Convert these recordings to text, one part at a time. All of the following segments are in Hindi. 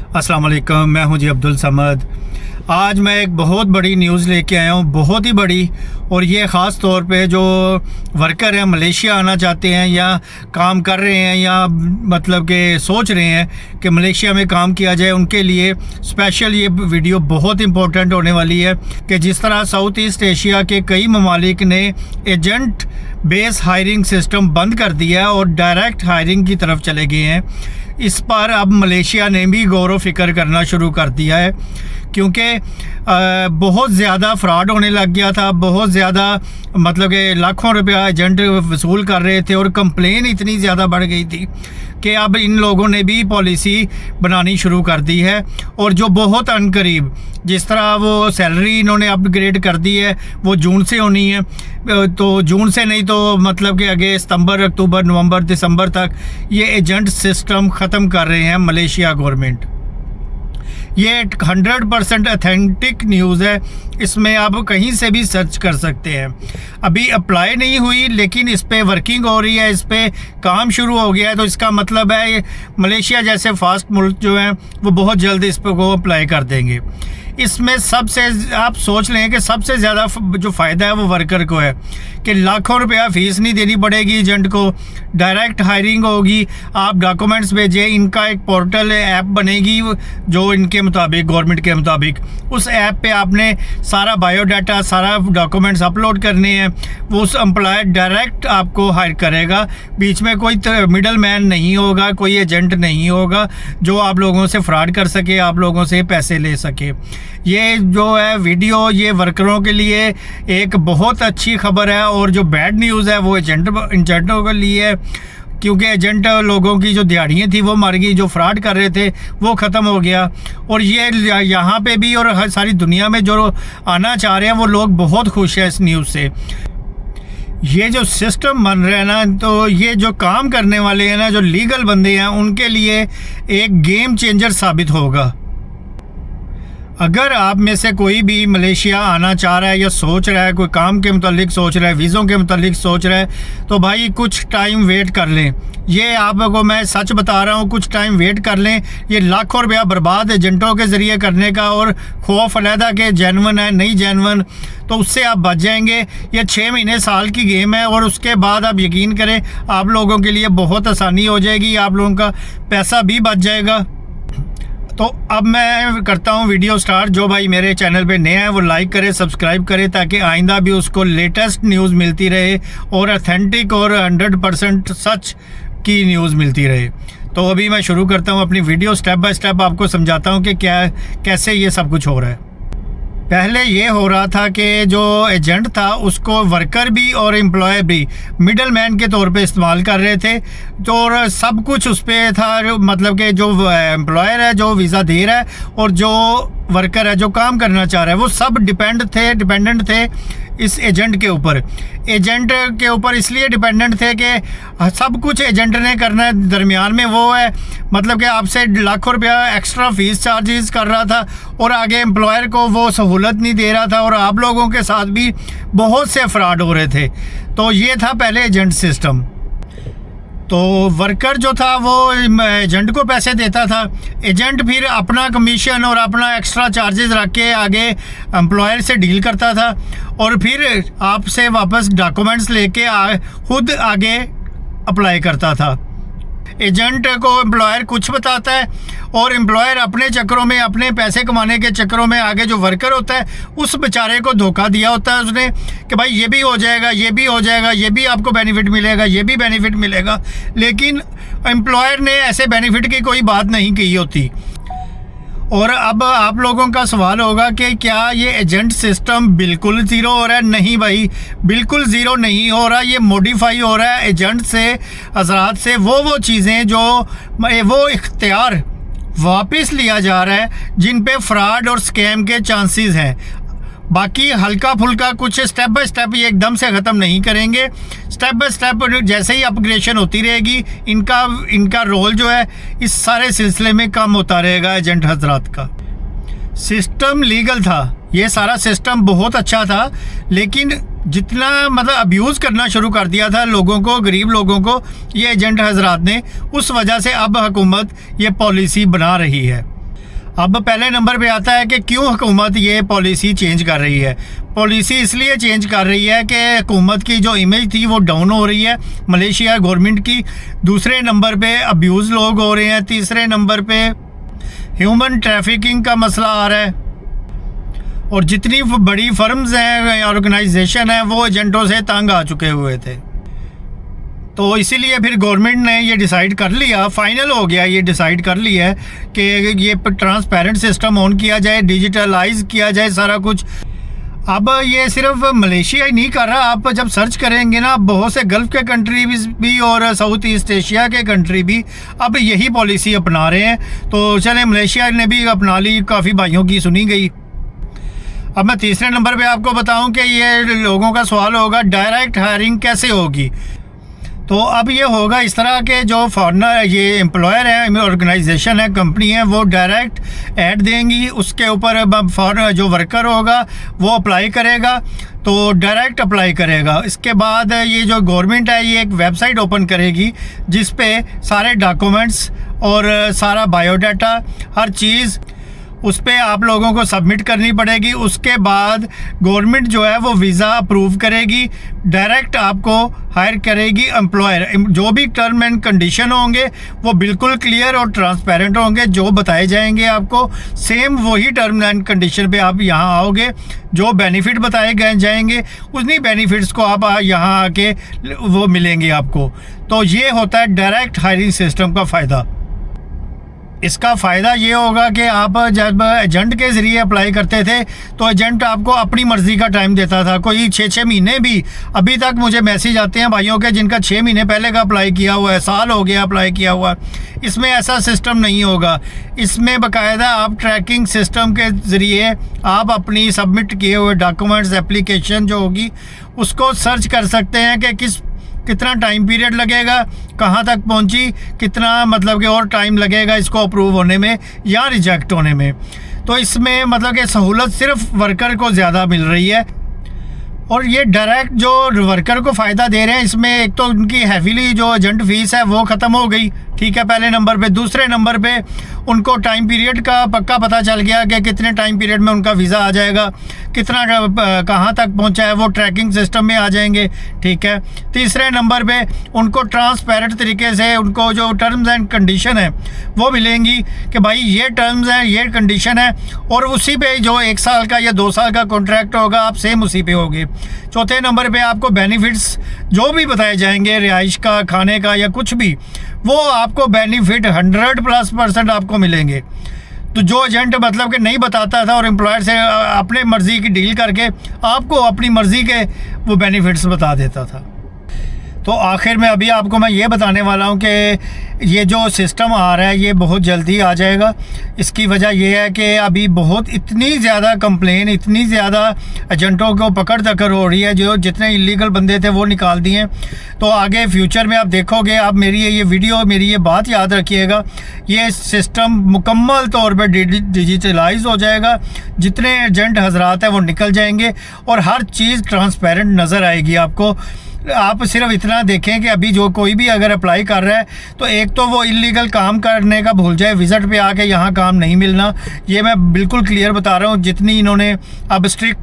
अस्सलाम वालेकुम, मैं हूं जी अब्दुल समद। आज मैं एक बहुत बड़ी न्यूज़ लेके आया हूं, बहुत ही बड़ी। और ये ख़ास तौर पे जो वर्कर हैं, मलेशिया आना चाहते हैं या काम कर रहे हैं या मतलब कि सोच रहे हैं कि मलेशिया में काम किया जाए, उनके लिए स्पेशल ये वीडियो बहुत इम्पोर्टेंट होने वाली है। कि जिस तरह साउथ ईस्ट एशिया के कई ममालिक ने एजेंट बेस हायरिंग सिस्टम बंद कर दिया है और डायरेक्ट हायरिंग की तरफ चले गए हैं, इस पर अब मलेशिया ने भी गौर व फिक्र करना शुरू कर दिया है। क्योंकि बहुत ज़्यादा फ्रॉड होने लग गया था, बहुत ज़्यादा मतलब कि लाखों रुपया एजेंट वसूल कर रहे थे और कंप्लेन इतनी ज़्यादा बढ़ गई थी कि अब इन लोगों ने भी पॉलिसी बनानी शुरू कर दी है। और जो बहुत अनकरीब जिस तरह वो सैलरी इन्होंने अपग्रेड कर दी है वो जून से होनी है, तो जून से नहीं तो मतलब कि आगे सितंबर, अक्टूबर, नवंबर, दिसंबर तक ये एजेंट सिस्टम ख़त्म कर रहे हैं मलेशिया गवर्नमेंट। ये 100% ऑथेंटिक न्यूज़ है, इसमें आप कहीं से भी सर्च कर सकते हैं। अभी अप्लाई नहीं हुई लेकिन इस पर वर्किंग हो रही है, इस पर काम शुरू हो गया है। तो इसका मतलब है मलेशिया जैसे फास्ट मुल्क जो हैं वो बहुत जल्द इस पर को अप्लाई कर देंगे। इसमें सबसे आप सोच लें कि सबसे ज़्यादा जो फ़ायदा है वो वर्कर को है कि लाखों रुपया फ़ीस नहीं देनी पड़ेगी एजेंट को, डायरेक्ट हायरिंग होगी। आप डॉक्यूमेंट्स भेजें, इनका एक पोर्टल ऐप बनेगी जो इनके मुताबिक, गवर्नमेंट के मुताबिक, उस ऐप पे आपने सारा बायोडाटा, सारा डॉक्यूमेंट्स अपलोड करने हैं। वो उस एम्प्लॉयर डायरेक्ट आपको हायर करेगा, बीच में कोई मिडल मैन नहीं होगा, कोई एजेंट नहीं होगा जो आप लोगों से फ्रॉड कर सके, आप लोगों से पैसे ले सके। ये जो है वीडियो ये वर्करों के लिए एक बहुत अच्छी खबर है और जो बैड न्यूज़ है वो एजेंटों के लिए है। क्योंकि एजेंट लोगों की जो दिहाड़ियाँ थी वो मर गई, जो फ्रॉड कर रहे थे वो ख़त्म हो गया। और ये यहाँ पे भी और हर सारी दुनिया में जो आना चाह रहे हैं वो लोग बहुत खुश हैं इस न्यूज़ से। ये जो सिस्टम बन रहा है ना, तो ये जो काम करने वाले हैं ना, जो लीगल बंदे हैं, उनके लिए एक गेम चेंजर साबित होगा। अगर आप में से कोई भी मलेशिया आना चाह रहा है या सोच रहा है, कोई काम के मुतालिक सोच रहा है, वीज़ों के मुतालिक सोच रहा है, तो भाई कुछ टाइम वेट कर लें। ये आपको मैं सच बता रहा हूँ, कुछ टाइम वेट कर लें। ये लाखों रुपया बर्बाद एजेंटों के ज़रिए करने का और खौफ अलहदा के जेन्युइन है नहीं जेन्युइन, तो उससे आप बच जाएंगे। ये 6 महीने साल की गेम है और उसके बाद आप यकीन करें आप लोगों के लिए बहुत आसानी हो जाएगी, आप लोगों का पैसा भी बच जाएगा। तो अब मैं करता हूँ वीडियो स्टार्ट। जो भाई मेरे चैनल पे नए हैं वो लाइक करे, सब्सक्राइब करे, ताकि आइंदा भी उसको लेटेस्ट न्यूज़ मिलती रहे और ऑथेंटिक और 100% सच की न्यूज़ मिलती रहे। तो अभी मैं शुरू करता हूँ अपनी वीडियो, स्टेप बाय स्टेप आपको समझाता हूँ कि कैसे ये सब कुछ हो रहा है। पहले ये हो रहा था कि जो एजेंट था उसको वर्कर भी और एम्प्लॉयर भी मिडल मैन के तौर पे इस्तेमाल कर रहे थे। तो सब कुछ उस पर था, मतलब कि जो एम्प्लॉयर है जो वीज़ा दे रहा है और जो वर्कर है जो काम करना चाह रहा है, वो सब डिपेंडेंट थे इस एजेंट के ऊपर। एजेंट के ऊपर इसलिए डिपेंडेंट थे कि सब कुछ एजेंट ने करना है, दरमियान में वो है मतलब कि आपसे लाखों रुपया एक्स्ट्रा फीस चार्जेस कर रहा था और आगे एम्प्लॉयर को वो सहूलत नहीं दे रहा था और आप लोगों के साथ भी बहुत से फ्रॉड हो रहे थे। तो ये था पहले एजेंट सिस्टम। तो वर्कर जो था वो एजेंट को पैसे देता था, एजेंट फिर अपना कमीशन और अपना एक्स्ट्रा चार्जेस रख के आगे एम्प्लॉयर से डील करता था और फिर आपसे वापस डॉक्यूमेंट्स लेके खुद आगे अप्लाई करता था। एजेंट को एम्प्लॉयर कुछ बताता है और एम्प्लॉयर अपने चक्करों में, अपने पैसे कमाने के चक्करों में आगे जो वर्कर होता है उस बेचारे को धोखा दिया होता है उसने कि भाई ये भी हो जाएगा, ये भी हो जाएगा, ये भी आपको बेनिफिट मिलेगा, ये भी बेनिफिट मिलेगा। लेकिन एम्प्लॉयर ने ऐसे बेनिफिट की कोई बात नहीं की होती। और अब आप लोगों का सवाल होगा कि क्या ये एजेंट सिस्टम बिल्कुल ज़ीरो हो रहा है? नहीं भाई, बिल्कुल ज़ीरो नहीं हो रहा, ये मॉडिफाई हो रहा है एजेंट से, हजरात से वो चीज़ें जो वो इख्तियार वापस लिया जा रहा है जिन पे फ्रॉड और स्कैम के चांसेस हैं। बाकी हल्का फुल्का कुछ स्टेप बाय स्टेप ये एकदम से ख़त्म नहीं करेंगे, स्टेप बाय स्टेप जैसे ही अपग्रेडेशन होती रहेगी इनका रोल जो है इस सारे सिलसिले में कम होता रहेगा। एजेंट हजरात का सिस्टम लीगल था, ये सारा सिस्टम बहुत अच्छा था, लेकिन जितना मतलब अब्यूज़ करना शुरू कर दिया था लोगों को, गरीब लोगों को, ये एजेंट हजरात ने, उस वजह से अब हुकूमत ये पॉलिसी बना रही है। अब पहले नंबर पे आता है कि क्यों हुकूमत ये पॉलिसी चेंज कर रही है। पॉलिसी इसलिए चेंज कर रही है कि हुकूमत की जो इमेज थी वो डाउन हो रही है मलेशिया गवर्नमेंट की। दूसरे नंबर पे अब्यूज़ लोग हो रहे हैं। तीसरे नंबर पे ह्यूमन ट्रैफिकिंग का मसला आ रहा है। और जितनी बड़ी फर्म्स हैं, ऑर्गेनाइजेशन है, वो एजेंटों से तंग आ चुके हुए थे। तो इसीलिए फिर गवर्नमेंट ने ये डिसाइड कर लिया, फाइनल हो गया, ये डिसाइड कर लिया है कि ये ट्रांसपेरेंट सिस्टम ऑन किया जाए, डिजिटलाइज किया जाए सारा कुछ। अब ये सिर्फ मलेशिया ही नहीं कर रहा, आप जब सर्च करेंगे ना, बहुत से गल्फ़ के कंट्री भी और साउथ ईस्ट एशिया के कंट्री भी अब यही पॉलिसी अपना रहे हैं। तो चले, मलेशिया ने भी अपना ली, काफ़ी भाइयों की सुनी गई। अब मैं तीसरे नंबर पे आपको बताऊं कि ये लोगों का सवाल होगा डायरेक्ट हायरिंग कैसे होगी। तो अब ये होगा इस तरह के जो फॉरनर ये एम्प्लॉयर है, ऑर्गेनाइजेशन है, कंपनी है, वो डायरेक्ट ऐड देंगी, उसके ऊपर फॉरनर जो वर्कर होगा वो अप्लाई करेगा, तो डायरेक्ट अप्लाई करेगा। इसके बाद ये जो गवर्नमेंट है ये एक वेबसाइट ओपन करेगी जिस पे सारे डॉक्यूमेंट्स और सारा बायोडाटा, हर चीज़ उस पर आप लोगों को सबमिट करनी पड़ेगी। उसके बाद गवर्नमेंट जो है वो वीज़ा अप्रूव करेगी, डायरेक्ट आपको हायर करेगी एम्प्लॉयर। जो भी टर्म एंड कंडीशन होंगे वो बिल्कुल क्लियर और ट्रांसपेरेंट होंगे, जो बताए जाएंगे आपको सेम वही टर्म एंड कंडीशन पे आप यहाँ आओगे। जो बेनिफिट बताए गए जाएंगे उन्हीं बेनिफिट्स को आप यहाँ आके वो मिलेंगे आपको। तो ये होता है डायरेक्ट हायरिंग सिस्टम का फ़ायदा। इसका फ़ायदा ये होगा कि आप जब एजेंट के ज़रिए अप्लाई करते थे तो एजेंट आपको अपनी मर्ज़ी का टाइम देता था, कोई 6-6 महीने भी। अभी तक मुझे मैसेज आते हैं भाइयों के जिनका 6 महीने पहले का अप्लाई किया हुआ है, साल हो गया अप्लाई किया हुआ। इसमें ऐसा सिस्टम नहीं होगा। इसमें बाकायदा आप ट्रैकिंग सिस्टम के ज़रिए आप अपनी सबमिट किए हुए डॉक्यूमेंट्स, एप्लीकेशन जो होगी उसको सर्च कर सकते हैं कि कितना टाइम पीरियड लगेगा, कहाँ तक पहुँची, कितना मतलब कि और टाइम लगेगा इसको अप्रूव होने में या रिजेक्ट होने में। तो इसमें मतलब कि सहूलत सिर्फ वर्कर को ज़्यादा मिल रही है। और ये डायरेक्ट जो वर्कर को फ़ायदा दे रहे हैं, इसमें एक तो उनकी हैवीली जो एजेंट फीस है वो ख़त्म हो गई, ठीक है, पहले नंबर पे। दूसरे नंबर पे उनको टाइम पीरियड का पक्का पता चल गया कि कितने टाइम पीरियड में उनका वीज़ा आ जाएगा, कितना कहाँ तक पहुँचा है, वो ट्रैकिंग सिस्टम में आ जाएंगे, ठीक है। तीसरे नंबर पे उनको ट्रांसपेरेंट तरीके से उनको जो टर्म्स एंड कंडीशन है वो मिलेंगी कि भाई ये टर्म्स हैं, ये कंडीशन है, और उसी पे जो 1 साल का या 2 साल का कॉन्ट्रैक्ट होगा आप सेम उसी पे होगे। चौथे नंबर पे आपको बेनिफिट्स जो भी बताए जाएंगे, रिहाइश का, खाने का या कुछ भी, वो आपको बेनिफिट 100+% आपको मिलेंगे। तो जो एजेंट मतलब कि नहीं बताता था और एम्प्लॉयर से अपने मर्ज़ी की डील करके आपको अपनी मर्ज़ी के वो बेनिफिट्स बता देता था। तो आखिर में अभी आपको मैं ये बताने वाला हूँ कि ये जो सिस्टम आ रहा है ये बहुत जल्दी आ जाएगा। इसकी वजह यह है कि अभी बहुत इतनी ज़्यादा कंप्लेन, इतनी ज़्यादा एजेंटों को पकड़ दकड़ हो रही है, जो जितने इलीगल बंदे थे वो निकाल दिए। तो आगे फ्यूचर में आप देखोगे, आप मेरी ये वीडियो, मेरी ये बात याद रखिएगा, ये सिस्टम मुकम्मल तौर पर डिजिटलाइज हो जाएगा। जितने एजेंट हजरात हैं वो निकल जाएंगे और हर चीज़ ट्रांसपेरेंट नज़र आएगी आपको। आप सिर्फ इतना देखें कि अभी जो कोई भी अगर अप्लाई कर रहा है तो एक तो वो इलीगल काम करने का भूल जाए, विज़िट पे आके यहाँ काम नहीं मिलना, ये मैं बिल्कुल क्लियर बता रहा हूँ। जितनी इन्होंने अब स्ट्रिक्ट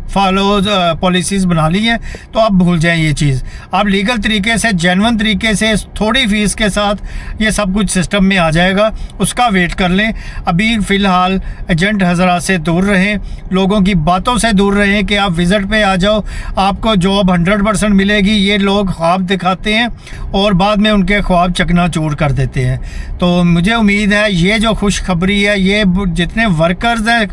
पॉलिसीज़ बना ली हैं तो आप भूल जाएं ये चीज़। आप लीगल तरीके से, जेन्युइन तरीके से, थोड़ी फ़ीस के साथ ये सब कुछ सिस्टम में आ जाएगा, उसका वेट कर लें। अभी फ़िलहाल एजेंट हज़रात से दूर रहें, लोगों की बातों से दूर रहें कि आप विज़िट पे आ जाओ, आपको जॉब 100% मिलेगी। ये लोग ख्वाब दिखाते हैं और बाद में उनके ख्वाब चकनाचूर कर देते हैं। तो मुझे उम्मीद है ये जो खुशखबरी है ये जितने वर्कर्स हैं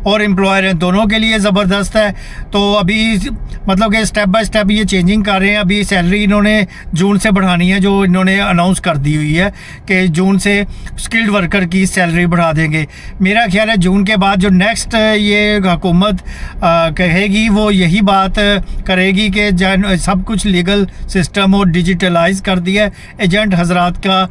और एम्प्लॉयर हैं दोनों के लिए ज़बरदस्त है। तो अभी मतलब कि स्टेप बाय स्टेप ये चेंजिंग कर रहे हैं। अभी सैलरी इन्होंने जून से बढ़ानी है, जो इन्होंने अनाउंस कर दी हुई है कि जून से स्किल्ड वर्कर की सैलरी बढ़ा देंगे। मेरा ख्याल है जून के बाद जो नेक्स्ट ये हुकूमत कहेगी वो यही बात करेगी कि सब कुछ लीगल सिस्टम और डिजिटलाइज कर दिया है, एजेंट हजरात का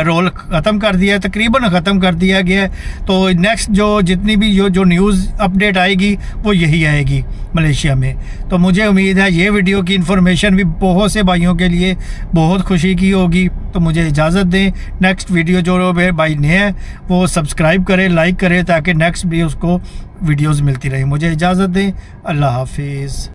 रोल ख़त्म कर दिया है, तकरीबन ख़त्म कर दिया गया है। तो नेक्स्ट जो जितनी भी जो न्यूज़ अपडेट आएगी वो यही आएगी मलेशिया में। तो मुझे उम्मीद है ये वीडियो की इन्फॉर्मेशन भी बहुत से भाइयों के लिए बहुत खुशी की होगी। तो मुझे इजाज़त दें, नेक्स्ट वीडियो जो भाई नए हैं वो सब्सक्राइब करें, लाइक करें, ताकि नेक्स्ट भी उसको वीडियोज़ मिलती रहे। मुझे इजाज़त दें, अल्लाह हाफिज़।